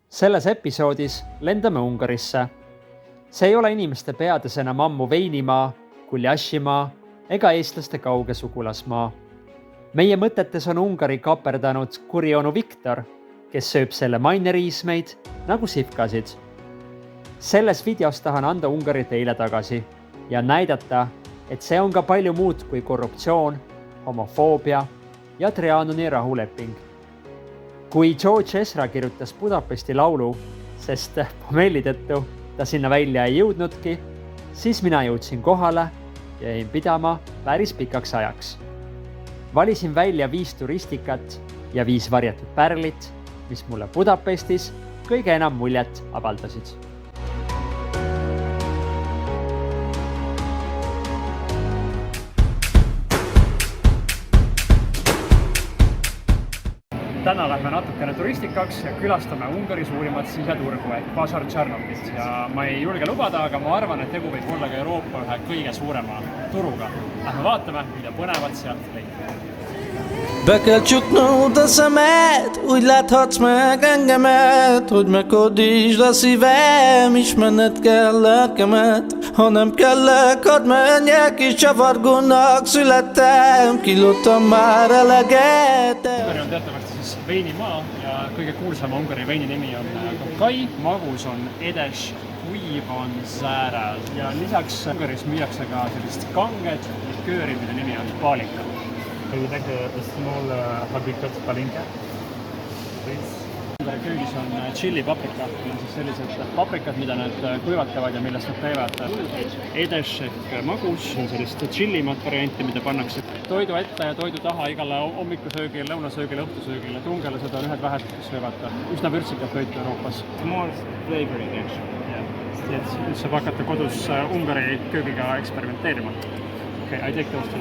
Selles episoodis lendame Ungarisse. See ei ole inimeste peades enam ammu Veinimaa, Kuljašimaa ega eestlaste kauge sugulasmaa. Meie mõtetes on Ungari kaperdanud kuri onu Viktor, kes sööb selle maineriismeid nagu sihvkasid. Selles videos tahan anda Ungari teile tagasi ja näidata, et see on ka palju muud kui korruptsioon, homofoobia ja Trianoni rahuleping. Kui George Ezra kirjutas Budapesti laulu, sest pommelli tõttu ta sinna välja ei jõudnudki, siis mina jõudsin kohale ja jäin pidama päris pikaks ajaks. Valisin välja 5 turistikat ja 5 varjatud pärlit, mis mulle Budapestis kõige enam muljet avaldasid. Täna lähme natukene turistikaks ja külastame Ungari suurimat siseturgu ehk Bazar Tšernokit. Ja ma ei julge lubada, aga ma arvan, et tegu võib olla ka Euroopa ühe kõige suurema turuga. Lähme vaatame, mida põnevat sealt leida. Be kell csuknod a szemed, úgy láthatsz meg engemet, hogy megkodítsd a szívem, ismerned kell lelkemet. Ha nem kellek, hadd menjek, és csavargónak születtem, kilottam már eleget. Ungari on teatavasti siis Veinimaa ja kõige kuulsama Ungari veini nimi on Kai, magus on Edes, kuiv on Zääral ja lisaks Ungaris müüakse ka sellist kanget likööri, mille nimi on Palinka. Can you make a small habitat palinka, please? Ungari köögis on chili paprika, need on siis sellised paprikad, mida nad kuivatavad ja millest nad teevad Edes ehk magus, on sellist chillimat varianti, mida pannakse toidu ette ja toidu taha igale hommikusöögile, lõunasöögile, õhtusöögile. Ungarlased on ühed vähesed, kes söövad üsna vürtsikat toitu Euroopas. More flavoring actually. Et nüüd saab hakata kodus Ungari köögiga eksperimenteerima. Okay, I take those two.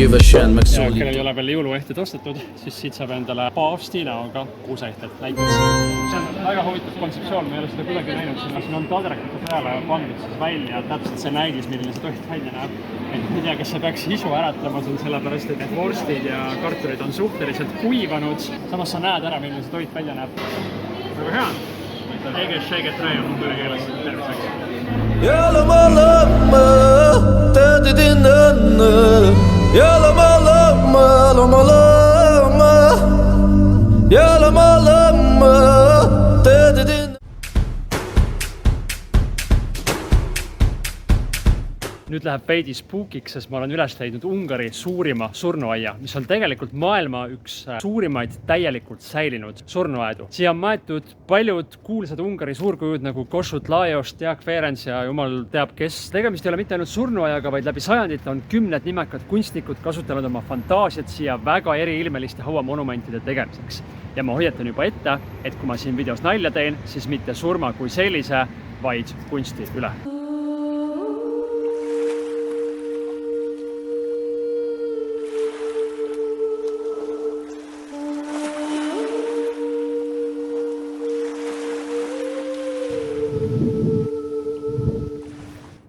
Ja kellel ei ole veel jõuluehted ostetud, siis siit saab endale paavsti näoga kuuseehted näiteks. See on väga huvitav kontseptsioon, ma ei ole seda kuidagi näinud, siin on taldrakute peale pandud siis välja täpselt see näidis, milline see toit välja näeb. Et ma ei tea, kas see peaks isu äratlema, see on sellepärast, et vorstid ja kartulid on suhteliselt kuivanud. Samas sa näed ära, milline see toit välja näeb. Väga hea. Ege träi on ungari keeles terviseks. Nüüd läheb veidi spuukiks, sest ma olen üles leidnud Ungari suurima surnuaia, mis on tegelikult maailma üks suurimaid täielikult säilinud surnuaedu. Siia on maetud paljud kuulsad Ungari suurkujud nagu Kossuth Lajos, Deák Ferenc ja jumal teab kes. Tegemist ei ole mitte ainult surnuaiaga, vaid läbi sajandite on kümned nimekad kunstnikud kasutanud oma fantaasiat siia väga eriilmeliste hauamonumentide tegemiseks. Ja ma hoiatan juba ette, et kui ma siin videos nalja teen, siis mitte surma kui sellise, vaid kunsti üle.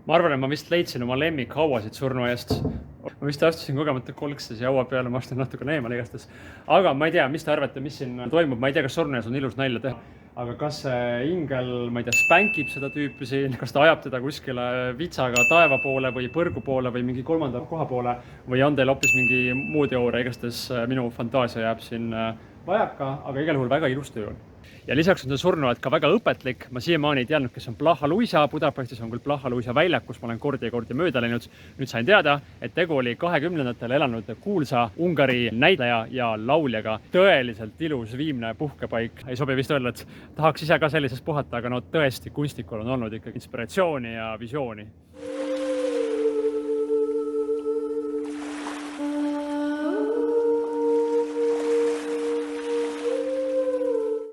Ma arvan, et ma vist leidsin oma lemmik hauasid surnuaiast. Ma vist astusin kogemata kolkses ja haua peale, ma astun natukene eemale igastes. Aga ma ei tea, mis te arvate, mis siin toimub. Ma ei tea, kas surnuaias on ilus nalja teha. Aga kas ingel, ma ei tea, spänkib seda tüüpi siin, kas ta ajab teda kuskile vitsaga taeva poole või põrgu poole või mingi kolmanda koha poole või on teil hoopis mingi muu teooria, igastes minu fantaasia jääb siin vajaka, aga igal juhul väga ilus töö on. Ja lisaks on see surnuaed ka väga õpetlik. Ma siiamaani ei teadnud, kes on Blaha Luisa. Budapestis on küll Blaha Luisa väljak, kus ma olen kordi ja kordi mööda läinud. Nüüd sain teada, et tegu oli 20-ndatel elanud kuulsa Ungari näitleja ja lauljaga. Tõeliselt ilus viimne puhkepaik. Ei sobi vist öelda, et tahaks ise ka sellises puhata, aga no tõesti kunstnikul on olnud ikkagi inspiratsiooni ja visiooni.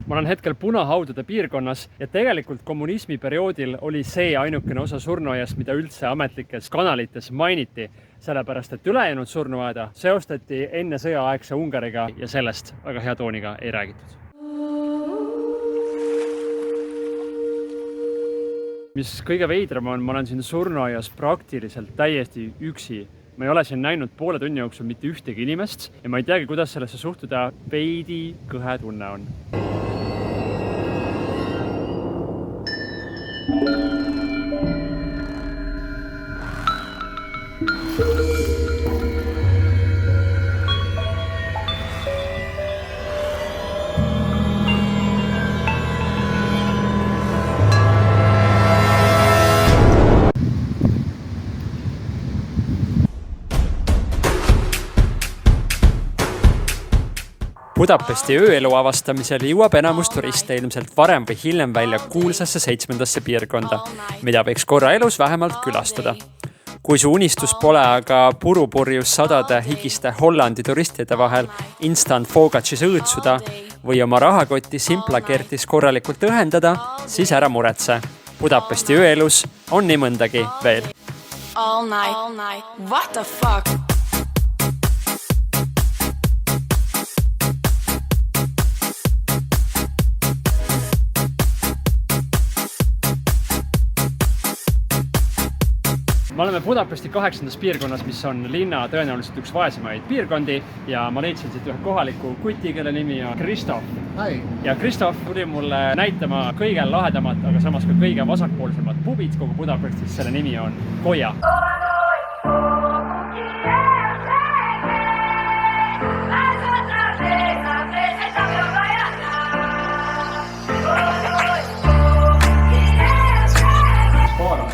ma olen hetkel punahaudade piirkonnas ja tegelikult kommunismi perioodil oli see ainukene osa surnuaiast, mida üldse ametlikes kanalites mainiti, sellepärast et ülejäänud surnuaeda seostati enne sõjaaegse Ungariga ja sellest väga hea tooniga ei räägitud. Mis kõige veidram on, ma olen siin surnuaias praktiliselt täiesti üksi. Ma ei ole siin näinud poole tunni jooksul mitte ühtegi inimest ja ma ei teagi, kuidas sellesse suhtuda, veidi kõhe tunne on. Budapesti ööelu avastamisel jõuab enamus turiste ilmselt varem või hiljem välja kuulsasse 7. piirkonda, mida võiks korra elus vähemalt külastada. Kui su unistus pole aga purupurjus sadade higiste Hollandi turistide vahel instant fogatšis õõtsuda või oma rahakoti Simplakertis korralikult õhendada, siis ära muretse. Budapesti ööelus on nii mõndagi veel. All night. What the fuck? Me oleme Budapesti 8. piirkonnas, mis on linna tõenäoliselt üks vaesemaid piirkondi ja ma leidsin siit ühe kohaliku kuti, kelle nimi on Kristof. Ja Kristof tuli mulle näitama kõige lahedamat, aga samas ka kõige vasakpoolsemat pubit kogu Budapestis. Selle nimi on Koja.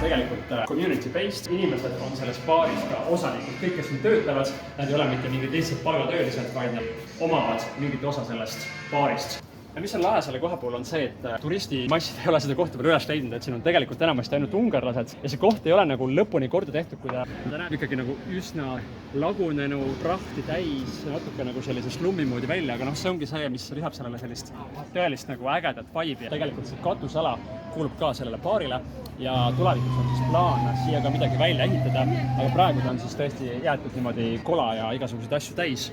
Tegelikult community-based, inimesed on selles baaris ka osanikud, kõik, kes siin töötavad, nad ei ole mitte mingid lihtsalt palgatöölised, vaid nad omavad mingit osa sellest baarist. Ja mis on lahe selle koha puhul on see, et turistimassid ei ole seda kohta veel üles leidnud, et siin on tegelikult enamasti ainult ungarlased ja see koht ei ole nagu lõpuni korda tehtud, kui ta näeb ikkagi nagu üsna lagunenu, prahti täis, natuke nagu sellisest lummi moodi välja, aga see ongi see, mis lisab sellele sellist tõelist nagu ägedat vibe'i. Tegelikult see katusala kuulub ka sellele baarile ja tulevikus on siis plaan siia ka midagi välja ehitada, aga praegu ta on siis tõesti jäetud niimoodi kola ja igasuguseid asju täis.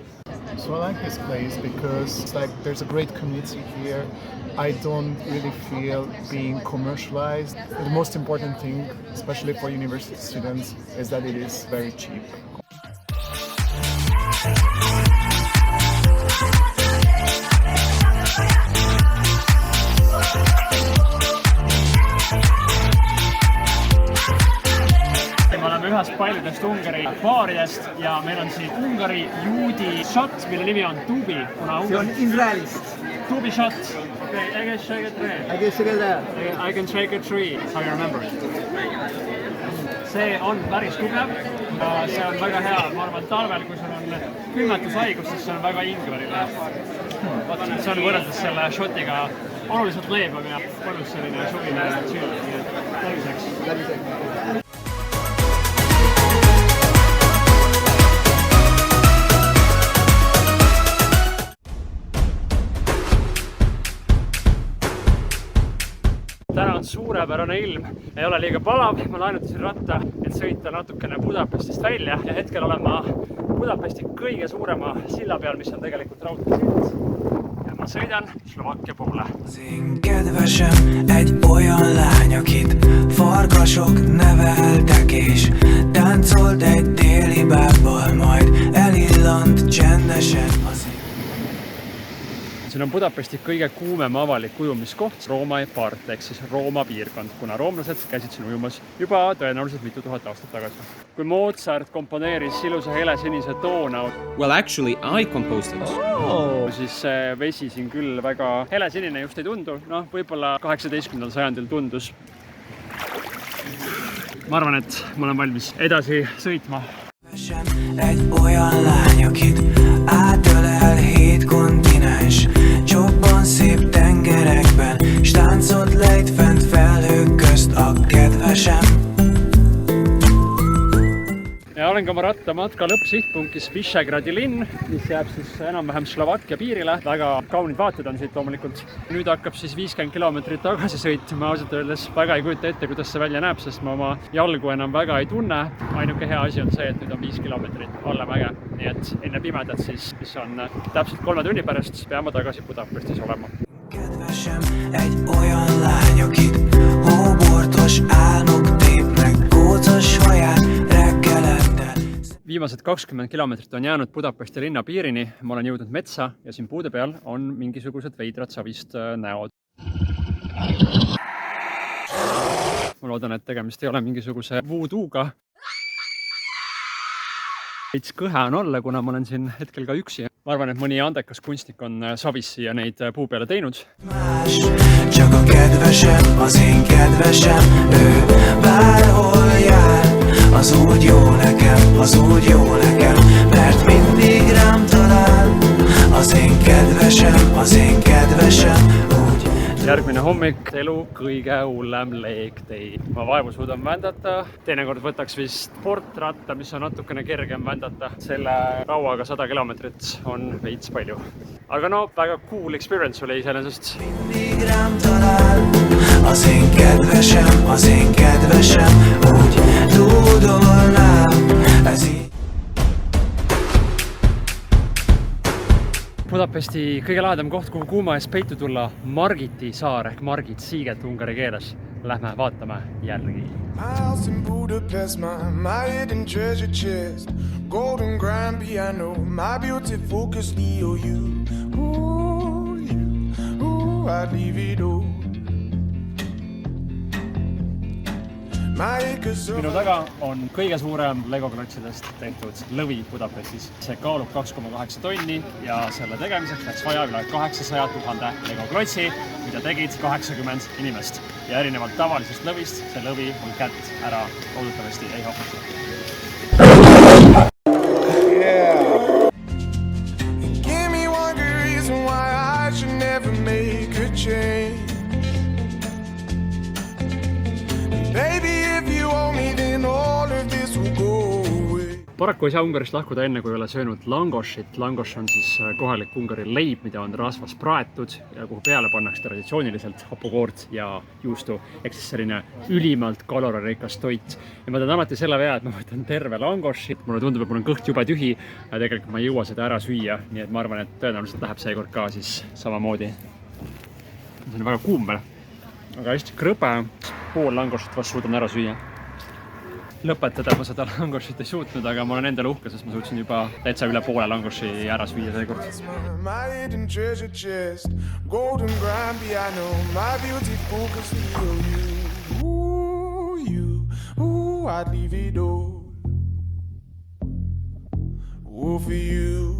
So I like this place because it's like there's a great community here. I don't really feel being commercialized. The most important thing, especially for university students, is that it is very cheap. Ühest paljudest Ungari baaridest ja meil on siin Ungari juudi shot, mille nimi on Tubi. See on Izraelist. Tubi shot. Okay, I can shake it three. I can shake it three. How you remember it? See on päris tugev. See on väga hea. Ma arvan, talvel, kui sul on külmetushaigus, siis see on väga ingverile. See on võrreldes selle shotiga oluliselt leebem ja mõnus selline suvine chill. Terviseks. Täna on suurepärane ilm, ei ole liiga palav, ma laenutasin ratta, et sõita natukene Budapestist välja ja hetkel olen ma Budapesti kõige suurema silla peal, mis on tegelikult raudteesild. Ja ma sõidan Slovakkia poole. Kedvesem, egy olyan lány, akit farkasok neveltek és táncolt egy téli bábbal, majd elillant csendesen az Siin on Budapesti kõige kuumem avalik ujumiskoht, Rooma part, ehk siis Rooma piirkond, kuna roomlased käisid siin ujumas juba tõenäoliselt mitu tuhat aastat tagasi. Kui Mozart komponeeris ilusa helesinise toona, Well, actually, I composed it. siis see vesi siin küll väga helesinine just ei tundu. Võib-olla 18. sajandil tundus. Ma arvan, et ma olen valmis edasi sõitma. Egy olyan lány, akit átölel 7 kontinens, csobban szép tengerekben, s táncot lejt fent felhők közt a kedvesem. Ja olen ka oma rattamatka lõppsihtpunktis Visegradi linn, mis jääb siis enam-vähem Slovakkia piirile. Väga kaunid vaated on siit loomulikult. Nüüd hakkab siis 50 kilomeetrit tagasi sõit. Ma ausalt öeldes väga ei kujuta ette, kuidas see välja näeb, sest ma oma jalgu enam väga ei tunne. Ainuke hea asi on see, et nüüd on 5 kilomeetrit allamäge. Nii et enne pimedat siis, mis on täpselt 3 tunni pärast, peame tagasi Budapestis olema. Kedvesem, egy olyan lány, akit hóbortos álmok tépnek kócos haját reggelettel. Viimased 20 kilomeetrit on jäänud Budapesti linna piirini. Ma olen jõudnud metsa ja siin puude peal on mingisugused veidrad savist näod. Ma loodan, et tegemist ei ole mingisuguse voodooga. Veits kõhe on olla, kuna ma olen siin hetkel ka üksi. Ma arvan, et mõni andekas kunstnik on savis siia neid puu peale teinud. Csak a kedvesem, az én kedvesem, ő bárhol jár. Az úgy jó nekem, mert mindig rám talál. Az én kedvesem, úgy. Järgmine hommik, elu kõige hullem leektei. Ma vaevu suudan vändata. Teinekord võtaks vist sportratta, mis on natukene kergem vändata. Selle rauaga 100 kilomeetrit on veits palju. Aga no, väga cool experience oli iseenesest. Mindig rám talál. Az én kedvesem, úgy dúdolnám. Ez így. Budapesti kõige lahedam koht, kuhu kuuma ees peitu tulla, Margiti saar ehk Margit Siiget ungari keeles. Lähme vaatame järgi. My house in Budapest, my hidden treasure chest, golden grand piano, my beauty focus, EOU. Ooh, I'd leave it all. Minu taga on kõige suurem Lego klotsidest tehtud lõvi Budapestis. See kaalub 2,8 tonni ja selle tegemiseks läks vaja üle 800 000 Lego klotsi, mida tegid 80 inimest. Ja erinevalt tavalisest lõvist, see lõvi on kätt ära loodetavasti ei haputa. Give me one good reason why I should never make a change. Baby, if you owe me, then all of this will go away. Paraku ei saa Ungarist lahkuda enne, kui ei ole söönud langoshit. Langosh on siis kohalik Ungari leib, mida on rasvas praetud ja kuhu peale pannakse traditsiooniliselt hapukoort ja juustu. Ehk siis selline ülimalt kaloririkas toit. Ja ma teen alati selle vea, et ma võtan terve langoshi. Mulle tundub, et mul on kõht jube tühi ja tegelikult ma ei jõua seda ära süüa. Nii et ma arvan, et tõenäoliselt läheb seekord ka siis samamoodi. See on väga kuum veel. Aga hästi krõbe. Pool langoshit vast suudan ära süüa. Lõpetada ma seda langoshit ei suutnud, aga ma olen endale uhke, sest ma suutsin juba täitsa üle poole langoshi ära süüa seekord. My hidden treasure chest, golden grand piano, my beauty focus, ooh, I'd leave it all. Ooh, for you,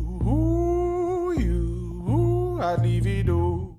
ooh, I'd leave it all.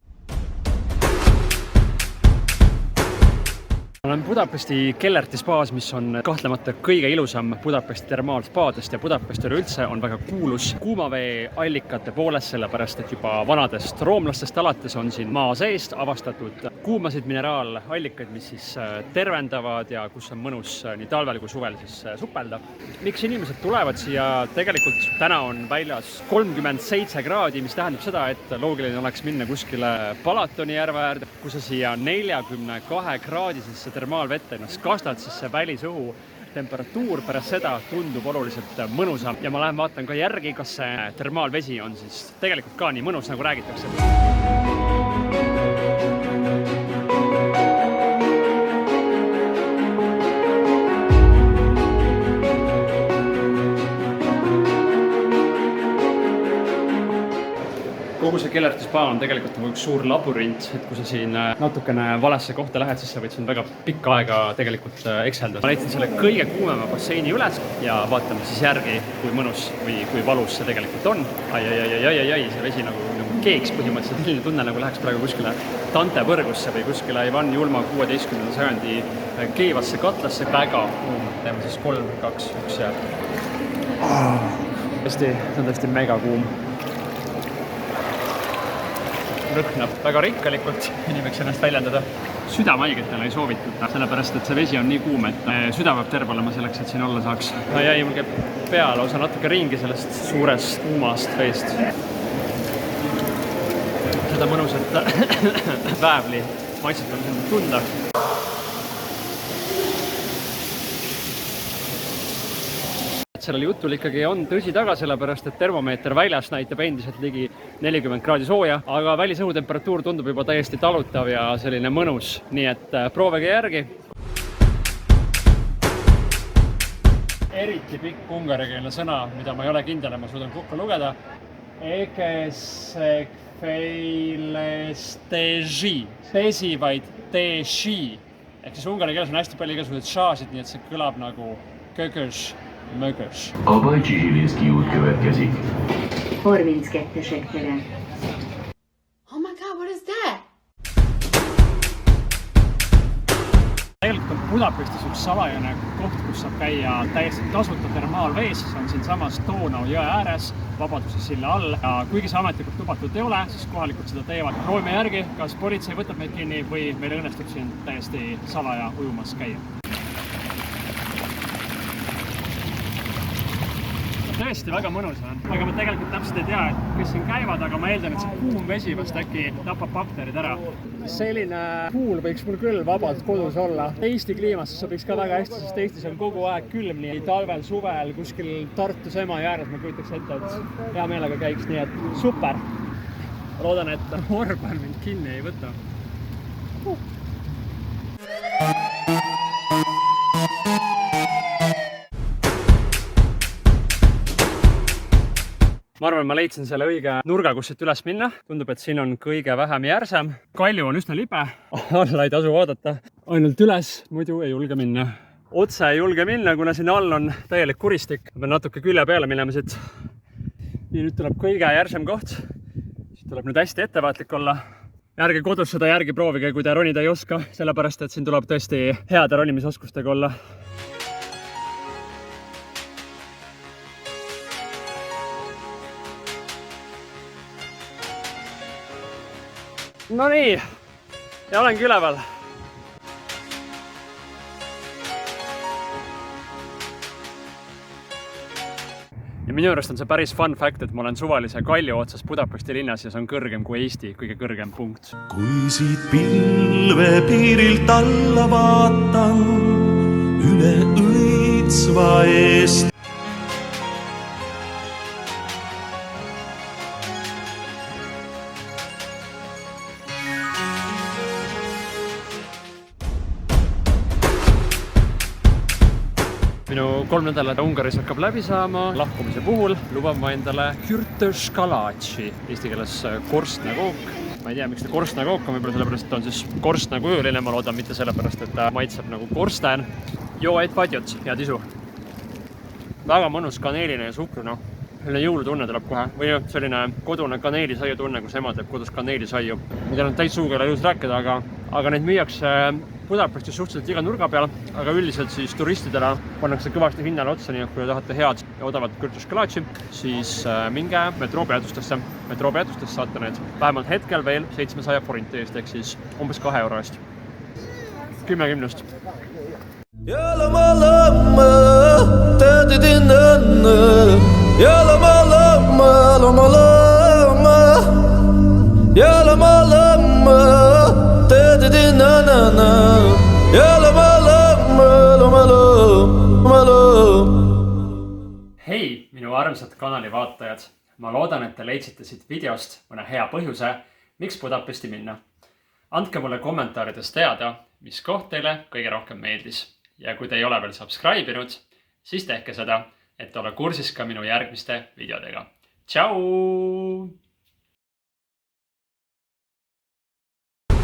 Olen Budapesti Kellerti spaas, mis on kahtlemata kõige ilusam Budapesti termaalspaadest ja Budapest üleüldse on väga kuulus kuumavee allikate poolest, sellepärast et juba vanadest roomlastest alates on siin maa seest avastatud kuumasid mineraalallikaid, mis siis tervendavad ja kus on mõnus nii talvel kui suvel siis supelda. Miks inimesed tulevad siia? Tegelikult täna on väljas 37 kraadi, mis tähendab seda, et loogiline oleks minna kuskile Palatoni järve äärde. Kui sa siia 42 kraadisesse termaalvette ennast kastad, siis see välisõhu temperatuur pärast seda tundub oluliselt mõnusam. Ja ma lähen vaatan ka järgi, kas see termaalvesi on siis tegelikult ka nii mõnus, nagu räägitakse. Kogu see Kellerti spa on tegelikult nagu üks suur labürint, et kui sa siin natukene valesse kohta lähed, siis sa võid siin väga pikka aega tegelikult ekselda. Ma leidsin selle kõige kuumema basseini üles ja vaatame siis järgi, kui mõnus või kui valus see tegelikult on. Ai, see vesi nagu keeks põhimõtteliselt. Selline tunne nagu läheks praegu kuskile Tantepõrgusse või kuskile Ivan Julma 16. sajandi keevasse katlasse. Väga kuum. Teeme siis 3, 2, 1 ja... See on tõesti mega kuum. lõhnab väga rikkalikult, nii võiks ennast väljendada. Südamehaigetele ei soovituta, sellepärast et see vesi on nii kuum, et süda peab terve olema selleks, et siin olla saaks. Jäi mul käib pea lausa natuke ringi sellest suurest kuumast veest. Seda mõnusat väävli maitset on siin tunda. Sellel jutul ikkagi on tõsi taga, sellepärast et termomeeter väljas näitab endiselt ligi 40 kraadi sooja, aga välisõhutemperatuur tundub juba täiesti talutav ja selline mõnus, nii et proovige järgi. Eriti pikk ungarikeelne sõna, mida ma ei ole kindel, ma suudan kokku lugeda. Ekesekfeilesteži. Tesi vaid teši. Ehk siis ungari keeles on hästi palju igasugused šaasid, nii et see kõlab nagu kököš. Mögös. A Bajcsi-Zsilinszky út következik. 32-esek tere. Oh my god, what is that? Tegelikult on Budapestis üks salajane koht, kus saab käia täiesti tasuta termaalvees. See on siinsamas Donau jõe ääres, Vabaduse silla all. Ja kuigi see ametlikult lubatud ei ole, siis kohalikud seda teevad. Proovime järgi, kas politsei võtab meid kinni või meil õnnestub siin täiesti salaja ujumas käia. Tõesti väga mõnus on. Aga ma tegelikult täpselt ei tea, et kes siin käivad, aga ma eeldan, et see kuum vesi vast äkki tapab bakterid ära. Selline pool võiks mul küll vabalt kodus olla. Eesti kliimasse sobiks ka väga hästi, sest Eestis on kogu aeg külm, nii talvel, suvel, kuskil Tartus Emajõe ääres ma kujutaks ette, et hea meelega käiks, nii et super. Loodan, et Orban mind kinni ei võta. Ma arvan, ma leidsin selle õige nurga, kus siit üles minna. Tundub, et siin on kõige vähem järsem. Kalju on üsna libe. Alla ei tasu oodata. Ainult üles, muidu ei julge minna. Otse ei julge minna, kuna siin all on täielik kuristik. Ma pean natuke külje peale minema siit. Nii, nüüd tuleb kõige järsem koht. Siit tuleb nüüd hästi ettevaatlik olla. Ärge kodus seda järgi proovige, kui te ronida ei oska. Sellepärast, et siin tuleb tõesti heade ronimisoskustega olla. No nii, ja olengi üleval. Ja minu juurest on see päris fun fact, et ma olen suvalise kalju otsas Budapesti linnas ja see on kõrgem kui Eesti kõige kõrgem punkt. Kui siit pilvepiirilt alla vaatan üle õitsva eest. Minu 3 nädalat Ungaris hakkab läbi saama. Lahkumise puhul luban ma endale kürtöškalatši, eesti keeles korstna kook. Ma ei tea, miks ta korstna kook on, võib-olla sellepärast, et on siis korstna kujuline, ma loodan mitte sellepärast, et ta maitseb nagu korsten. Joo, et padjut, head isu. Väga mõnus kaneeline ja suhkruna. Selline jõulutunne tuleb kohe. Või selline kodune kaneelisaiu tunne, kus ema teeb kodus kaneelisaiu. Ma tean, et täis suuga ei ole jõus rääkida, aga neid müüakse Budapestis suhteliselt iga nurga peal, aga üldiselt siis turistidele pannakse kõvasti hinnale otsa, nii et kui te tahate head ja odavat kürtöškalatši, siis minge metroopeatustesse. Metroopeatustesse saate need vähemalt hetkel veel 700 forinti eest, ehk siis umbes 2 euro eest. 10-10. Hei, minu armsad kanali vaatajad. Ma loodan, et te leidsite siit videost mõne hea põhjuse, miks Budapesti minna. Andke mulle kommentaarides teada, mis koht teile kõige rohkem meeldis. Ja kui te ei ole veel subscribe'inud, siis tehke seda, et olla kursis ka minu järgmiste videodega. Tšau!